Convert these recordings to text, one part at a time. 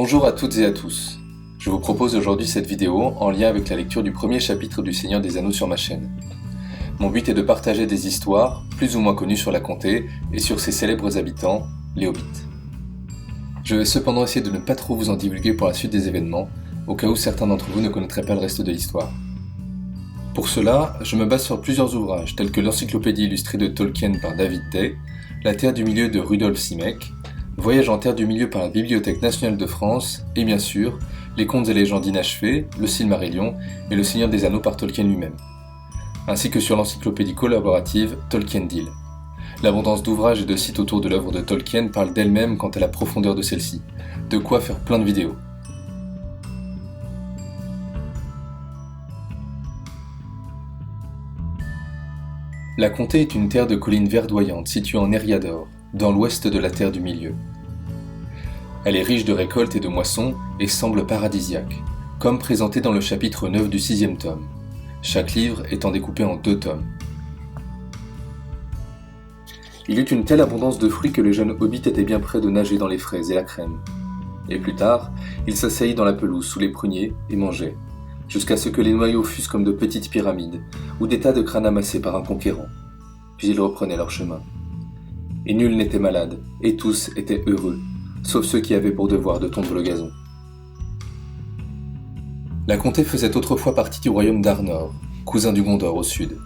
Bonjour à toutes et à tous. Je vous propose aujourd'hui cette vidéo en lien avec la lecture du premier chapitre du Seigneur des Anneaux sur ma chaîne. Mon but est de partager des histoires, plus ou moins connues sur la comté et sur ses célèbres habitants, les Hobbits. Je vais cependant essayer de ne pas trop vous en divulguer pour la suite des événements, au cas où certains d'entre vous ne connaîtraient pas le reste de l'histoire. Pour cela, je me base sur plusieurs ouvrages tels que l'encyclopédie illustrée de Tolkien par David Day, La Terre du Milieu de Rudolf Simek, Voyage en Terre du Milieu par la Bibliothèque nationale de France, et bien sûr, les contes et légendes inachevés, le Silmarillion et le Seigneur des Anneaux par Tolkien lui-même, ainsi que sur l'encyclopédie collaborative Tolkien Deal. L'abondance d'ouvrages et de sites autour de l'œuvre de Tolkien parle d'elle-même quant à la profondeur de celle-ci, de quoi faire plein de vidéos. La comté est une terre de collines verdoyantes située en Eriador, dans l'ouest de la Terre du Milieu. Elle est riche de récoltes et de moissons et semble paradisiaque, comme présenté dans le chapitre 9 du 6e tome, chaque livre étant découpé en 2 tomes. Il eut une telle abondance de fruits que le jeune hobbit était bien près de nager dans les fraises et la crème. Et plus tard, il s'asseyait dans la pelouse sous les pruniers et mangeait, jusqu'à ce que les noyaux fussent comme de petites pyramides, ou des tas de crânes amassés par un conquérant. Puis ils reprenaient leur chemin. Et nul n'était malade, et tous étaient heureux, sauf ceux qui avaient pour devoir de tondre le gazon. La comté faisait autrefois partie du royaume d'Arnor, cousin du Gondor au sud,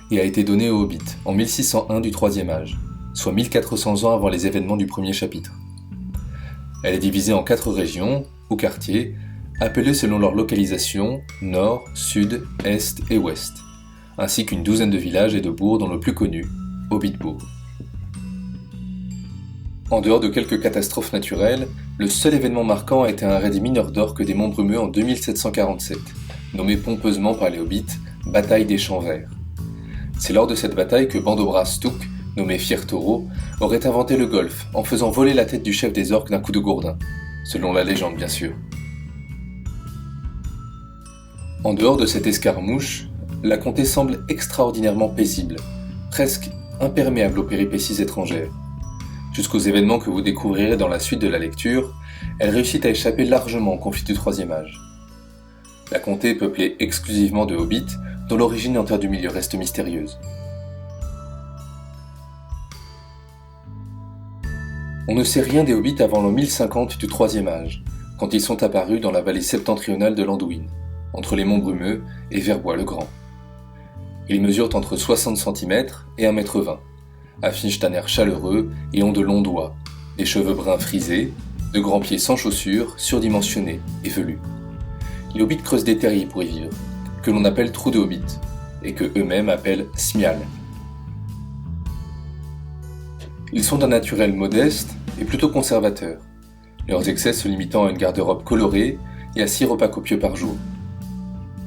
et a été donnée aux Hobbits en 1601 du Troisième Âge, soit 1400 ans avant les événements du premier chapitre. Elle est divisée en 4 régions, ou quartiers, appelés selon leur localisation, nord, sud, est et ouest, ainsi qu'une douzaine de villages et de bourgs dont le plus connu, Hobbitbourg. En dehors de quelques catastrophes naturelles, le seul événement marquant a été un raid des mineurs d'orques des Monts Brumeux en 2747, nommé pompeusement par les Hobbits « Bataille des Champs Verts ». C'est lors de cette bataille que Bandobras Took, nommé Fier Taureau, aurait inventé le golf en faisant voler la tête du chef des orques d'un coup de gourdin, selon la légende bien sûr. En dehors de cette escarmouche, la comté semble extraordinairement paisible, presque imperméable aux péripéties étrangères. Jusqu'aux événements que vous découvrirez dans la suite de la lecture, elle réussit à échapper largement au conflit du Troisième Âge. La comté est peuplée exclusivement de hobbits, dont l'origine en Terre du Milieu reste mystérieuse. On ne sait rien des hobbits avant l'an 1050 du Troisième Âge, quand ils sont apparus dans la vallée septentrionale de l'Anduin, entre les monts Brumeux et Verbois-le-Grand. Ils mesurent entre 60 cm et 1,20 m, affichent un air chaleureux et ont de longs doigts, des cheveux bruns frisés, de grands pieds sans chaussures, surdimensionnés et velus. Les hobbits creusent des terriers pour y vivre, que l'on appelle trous de hobbit, et que eux-mêmes appellent smial. Ils sont d'un naturel modeste et plutôt conservateur, leurs excès se limitant à une garde-robe colorée et à 6 repas copieux par jour.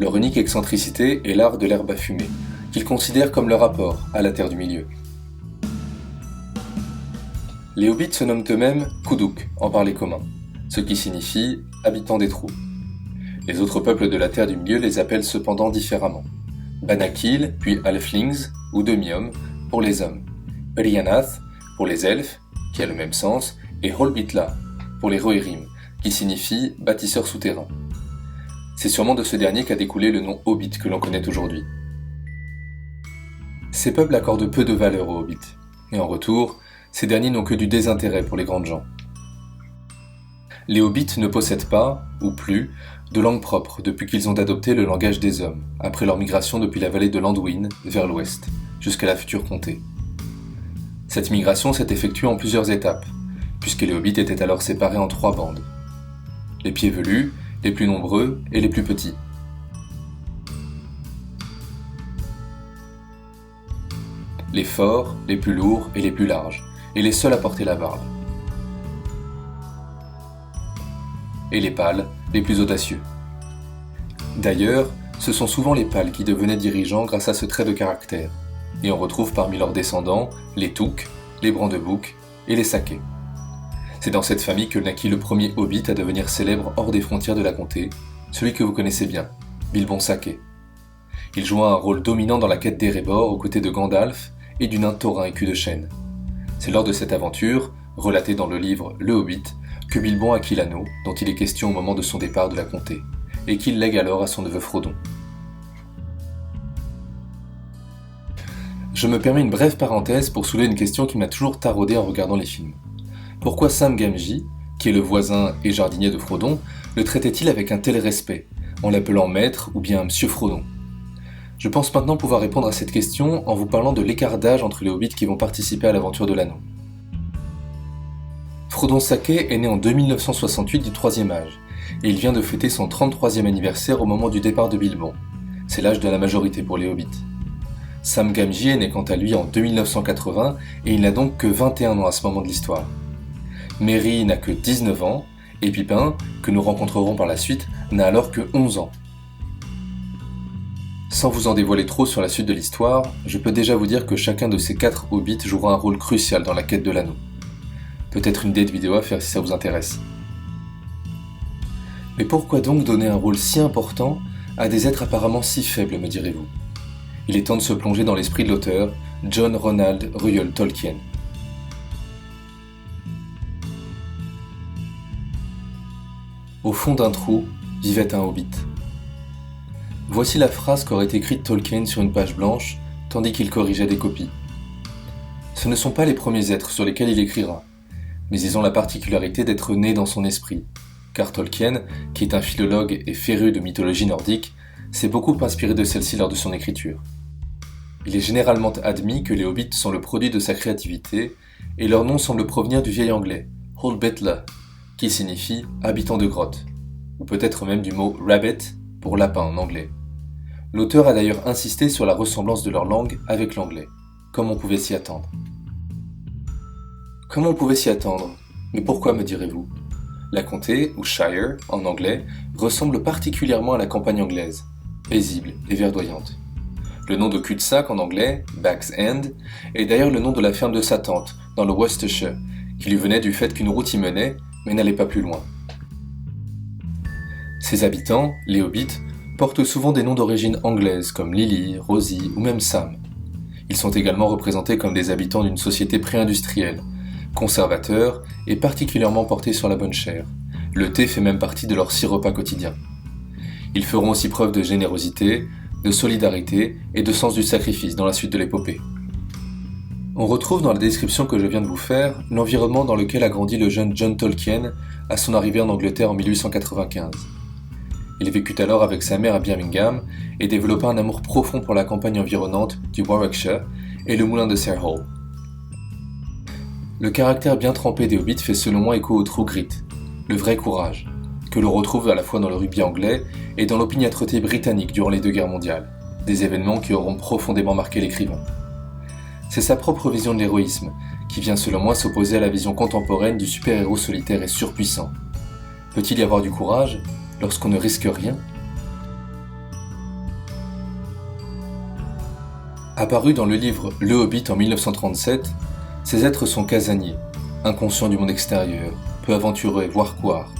Leur unique excentricité est l'art de l'herbe à fumer, qu'ils considèrent comme leur apport à la Terre du Milieu. Les hobbits se nomment eux-mêmes Kuduk en parler commun, ce qui signifie « habitants des trous ». Les autres peuples de la Terre du Milieu les appellent cependant différemment. Banakil, puis Halflings, ou Demi-hommes, pour les hommes. Rianath, pour les elfes, qui a le même sens, et Holbitla, pour les Rohirrim, qui signifie « bâtisseurs souterrains ». C'est sûrement de ce dernier qu'a découlé le nom Hobbit que l'on connaît aujourd'hui. Ces peuples accordent peu de valeur aux Hobbits, et en retour, ces derniers n'ont que du désintérêt pour les grandes gens. Les Hobbits ne possèdent pas, ou plus, de langue propre depuis qu'ils ont adopté le langage des hommes, après leur migration depuis la vallée de l'Anduin vers l'ouest, jusqu'à la future comté. Cette migration s'est effectuée en plusieurs étapes, puisque les Hobbits étaient alors séparés en 3 bandes. Les pieds velus, les plus nombreux et les plus petits. Les forts, les plus lourds et les plus larges, et les seuls à porter la barbe. Et les pâles, les plus audacieux. D'ailleurs, ce sont souvent les pâles qui devenaient dirigeants grâce à ce trait de caractère, et on retrouve parmi leurs descendants les Took, les Brandebouc et les Sakés. C'est dans cette famille que naquit le premier hobbit à devenir célèbre hors des frontières de la comté, celui que vous connaissez bien, Bilbon Saké. Il joua un rôle dominant dans la quête d'Erebor aux côtés de Gandalf et du nain taurin écu de chêne. C'est lors de cette aventure, relatée dans le livre Le Hobbit, que Bilbon acquit l'anneau, dont il est question au moment de son départ de la comté, et qu'il lègue alors à son neveu Frodon. Je me permets une brève parenthèse pour soulever une question qui m'a toujours taraudé en regardant les films. Pourquoi Sam Gamgee, qui est le voisin et jardinier de Frodon, le traitait-il avec un tel respect, en l'appelant maître ou bien Monsieur Frodon? Je pense maintenant pouvoir répondre à cette question en vous parlant de l'écart d'âge entre les hobbits qui vont participer à l'aventure de l'anneau. Frodon Sake est né en 2968 du troisième âge, et il vient de fêter son 33e anniversaire au moment du départ de Bilbon. C'est l'âge de la majorité pour les hobbits. Sam Gamgee est né quant à lui en 2980, et il n'a donc que 21 ans à ce moment de l'histoire. Merry n'a que 19 ans, et Pippin, que nous rencontrerons par la suite, n'a alors que 11 ans. Sans vous en dévoiler trop sur la suite de l'histoire, je peux déjà vous dire que chacun de ces 4 hobbits jouera un rôle crucial dans la quête de l'anneau. Peut-être une date vidéo à faire si ça vous intéresse. Mais pourquoi donc donner un rôle si important à des êtres apparemment si faibles, me direz-vous? Il est temps de se plonger dans l'esprit de l'auteur, John Ronald Reuel Tolkien. Au fond d'un trou vivait un hobbit. Voici la phrase qu'aurait écrite Tolkien sur une page blanche, tandis qu'il corrigeait des copies. Ce ne sont pas les premiers êtres sur lesquels il écrira, mais ils ont la particularité d'être nés dans son esprit, car Tolkien, qui est un philologue et féru de mythologie nordique, s'est beaucoup inspiré de celle-ci lors de son écriture. Il est généralement admis que les hobbits sont le produit de sa créativité, et leur nom semble provenir du vieil anglais, Holdbitla, qui signifie habitant de grotte, ou peut-être même du mot rabbit pour lapin en anglais. L'auteur a d'ailleurs insisté sur la ressemblance de leur langue avec l'anglais, comme on pouvait s'y attendre. Comme on pouvait s'y attendre, mais pourquoi me direz-vous? La comté, ou Shire en anglais, ressemble particulièrement à la campagne anglaise, paisible et verdoyante. Le nom de cul-de-sac en anglais, Bag's End, est d'ailleurs le nom de la ferme de sa tante, dans le Worcestershire, qui lui venait du fait qu'une route y menait, mais n'allait pas plus loin. Ses habitants, les hobbits, portent souvent des noms d'origine anglaise comme Lily, Rosie ou même Sam. Ils sont également représentés comme des habitants d'une société pré-industrielle, conservateurs et particulièrement portés sur la bonne chère. Le thé fait même partie de leur 6 repas quotidiens. Ils feront aussi preuve de générosité, de solidarité et de sens du sacrifice dans la suite de l'épopée. On retrouve dans la description que je viens de vous faire l'environnement dans lequel a grandi le jeune John Tolkien à son arrivée en Angleterre en 1895. Il vécut alors avec sa mère à Birmingham et développa un amour profond pour la campagne environnante du Warwickshire et le moulin de Sir Hall. Le caractère bien trempé des hobbits fait selon moi écho au True Grit, le vrai courage, que l'on retrouve à la fois dans le rugby anglais et dans l'opiniâtreté britannique durant les 2 guerres mondiales, des événements qui auront profondément marqué l'écrivain. C'est sa propre vision de l'héroïsme, qui vient selon moi s'opposer à la vision contemporaine du super-héros solitaire et surpuissant. Peut-il y avoir du courage lorsqu'on ne risque rien? Apparu dans le livre Le Hobbit en 1937, ces êtres sont casaniers, inconscients du monde extérieur, peu aventureux, voire couards.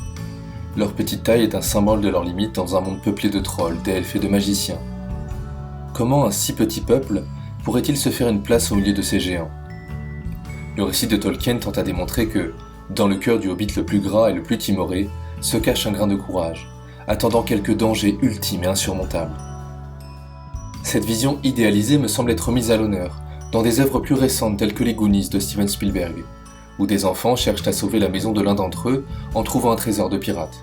Leur petite taille est un symbole de leurs limites dans un monde peuplé de trolls, d'elfes et de magiciens. Comment un si petit peuple pourrait-il se faire une place au milieu de ces géants? Le récit de Tolkien tente à démontrer que, dans le cœur du hobbit le plus gras et le plus timoré, se cache un grain de courage, attendant quelque danger ultime et insurmontable. Cette vision idéalisée me semble être mise à l'honneur dans des œuvres plus récentes telles que les Goonies de Steven Spielberg, où des enfants cherchent à sauver la maison de l'un d'entre eux en trouvant un trésor de pirate.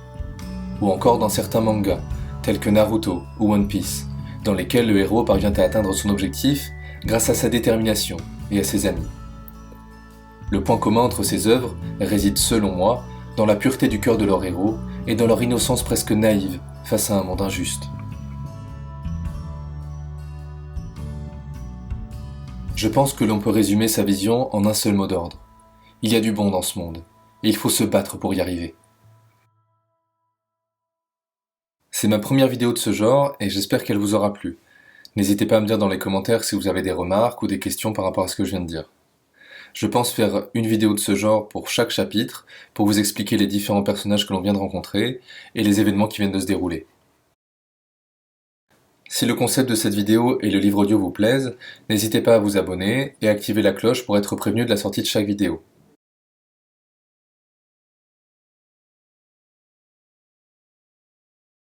Ou encore dans certains mangas, tels que Naruto ou One Piece, dans lesquels le héros parvient à atteindre son objectif grâce à sa détermination et à ses amis. Le point commun entre ces œuvres réside, selon moi, dans la pureté du cœur de leur héros et dans leur innocence presque naïve face à un monde injuste. Je pense que l'on peut résumer sa vision en un seul mot d'ordre. Il y a du bon dans ce monde, et il faut se battre pour y arriver. C'est ma première vidéo de ce genre, et j'espère qu'elle vous aura plu. N'hésitez pas à me dire dans les commentaires si vous avez des remarques ou des questions par rapport à ce que je viens de dire. Je pense faire une vidéo de ce genre pour chaque chapitre, pour vous expliquer les différents personnages que l'on vient de rencontrer, et les événements qui viennent de se dérouler. Si le concept de cette vidéo et le livre audio vous plaisent, n'hésitez pas à vous abonner et à activer la cloche pour être prévenu de la sortie de chaque vidéo.